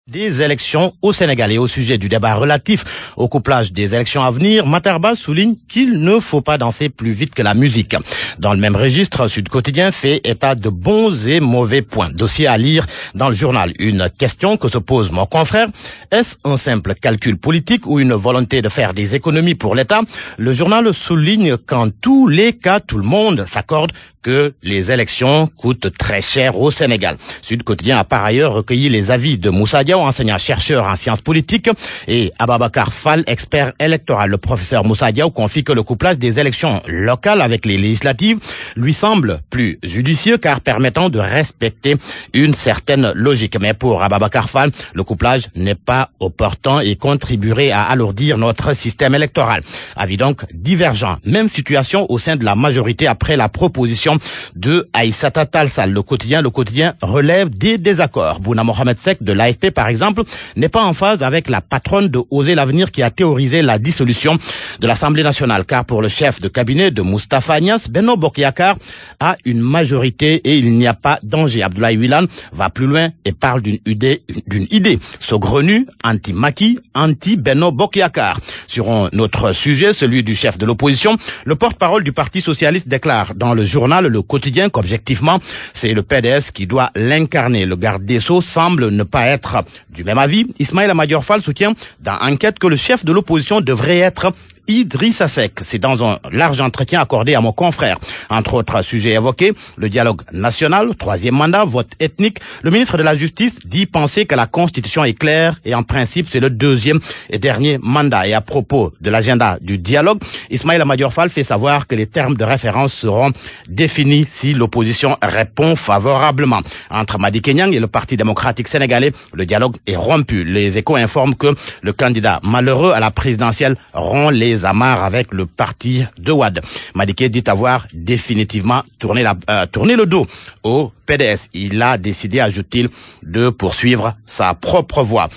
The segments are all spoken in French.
Des élections au Sénégal et au sujet du débat relatif au couplage des élections à venir, Matarba souligne qu'il ne faut pas danser plus vite que la musique. Dans le même registre, Sud Quotidien fait état de bons et mauvais points. Dossier à lire dans le journal. Une question que se pose mon confrère. Est-ce un simple calcul politique ou une volonté de faire des économies pour l'État? Le journal souligne qu'en tous les cas, tout le monde s'accorde que les élections coûtent très cher au Sénégal. Sud Quotidien a par ailleurs recueilli les avis de Moussa Diaw, enseignant-chercheur en sciences politiques, et Ababacar Fall, expert électoral. Le professeur Moussa Diaw confie que le couplage des élections locales avec les législatives lui semble plus judicieux car permettant de respecter une certaine logique. Mais pour Ababacar Fall, le couplage n'est pas opportun et contribuerait à alourdir notre système électoral. Avis donc divergent. Même situation au sein de la majorité après la proposition de Aïssata Tall Sall. Le quotidien relève des désaccords. Bouna Mohamed Seck de l'AFP, par exemple, n'est pas en phase avec la patronne de Oser l'Avenir qui a théorisé la dissolution de l'Assemblée nationale. Car pour le chef de cabinet de Moustapha Niasse, Benno Bokk Yakaar a une majorité et il n'y a pas danger. Abdoulaye Wilane va plus loin et parle d'une idée saugrenue, anti-Macky, anti-Benno Bokk Yakaar. Sur un autre sujet, celui du chef de l'opposition, le porte-parole du Parti socialiste déclare dans le journal Le Quotidien qu'objectivement, c'est le PDS qui doit l'incarner. Le garde des Sceaux semble ne pas être du même avis. Ismaïla Madior Fall soutient dans Enquête que le chef de l'opposition devrait être Idrissa Seck. C'est dans un large entretien accordé à mon confrère. Entre autres sujets évoqués, le dialogue national, troisième mandat, vote ethnique. Le ministre de la Justice dit penser que la Constitution est claire et en principe c'est le deuxième et dernier mandat. Et à propos de l'agenda du dialogue, Ismaïla Madior Fall fait savoir que les termes de référence seront définis si l'opposition répond favorablement. Entre Madické Niang et le Parti démocratique sénégalais, le dialogue est rompu. Les Échos informent que le candidat malheureux à la présidentielle rompt les amarres avec le parti de Wade. Madické dit avoir définitivement tourné le dos au PDS. Il a décidé, ajoute-t-il, de poursuivre sa propre voie.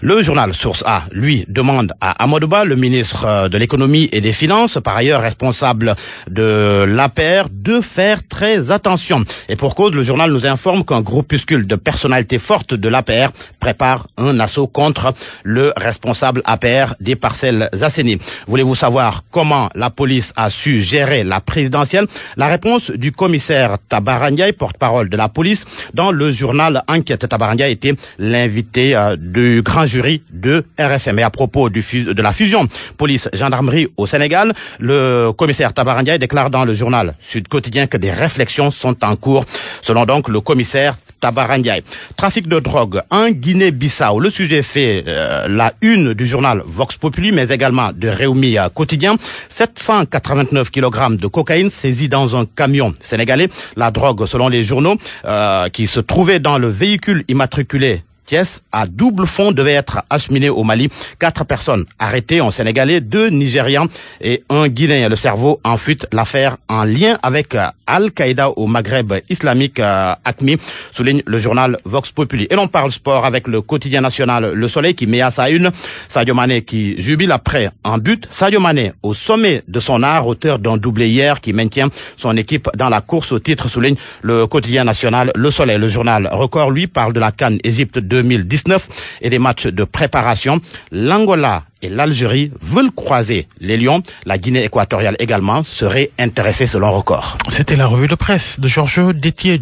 Le journal Source A, lui, demande à Amadou Ba, le ministre de l'économie et des finances, par ailleurs responsable de l'APR, de faire très attention. Et pour cause, le journal nous informe qu'un groupuscule de personnalités fortes de l'APR prépare un assaut contre le responsable APR des Parcelles Assainies. Voulez-vous savoir comment la police a su gérer la présidentielle? La réponse du commissaire Tabara Ndiaye, porte-parole de la police, dans le journal Enquête. Tabara Ndiaye était l'invité du grand jury de RFM. Et à propos de la fusion police-gendarmerie au Sénégal, le commissaire Tabara Ndiaye déclare dans le journal Sud Quotidien que des réflexions sont en cours, selon donc le commissaire Tabara Ndiaye. Trafic de drogue en Guinée-Bissau. Le sujet fait la une du journal Vox Populi, mais également de Rewmi Quotidien. 789 kg de cocaïne saisis dans un camion sénégalais. La drogue, selon les journaux, qui se trouvait dans le véhicule immatriculé à double fond devait être acheminé au Mali. 4 personnes arrêtées, un Sénégalais, 2 Nigérians et un Guinéen. Le cerveau en fuite. L'affaire en lien avec Al-Qaïda au Maghreb islamique, AQMI, souligne le journal Vox Populi. Et l'on parle sport avec le quotidien national Le Soleil qui met à sa une Sadio Mané qui jubile après un but. Sadio Mané au sommet de son art, auteur d'un doublé hier qui maintient son équipe dans la course au titre, souligne le quotidien national Le Soleil. Le journal Record, lui, parle de la CAN Égypte 2019 et des matchs de préparation. L'Angola et l'Algérie veulent croiser les lions. La Guinée équatoriale également serait intéressée selon Record. C'était la revue de presse de Georges Détier.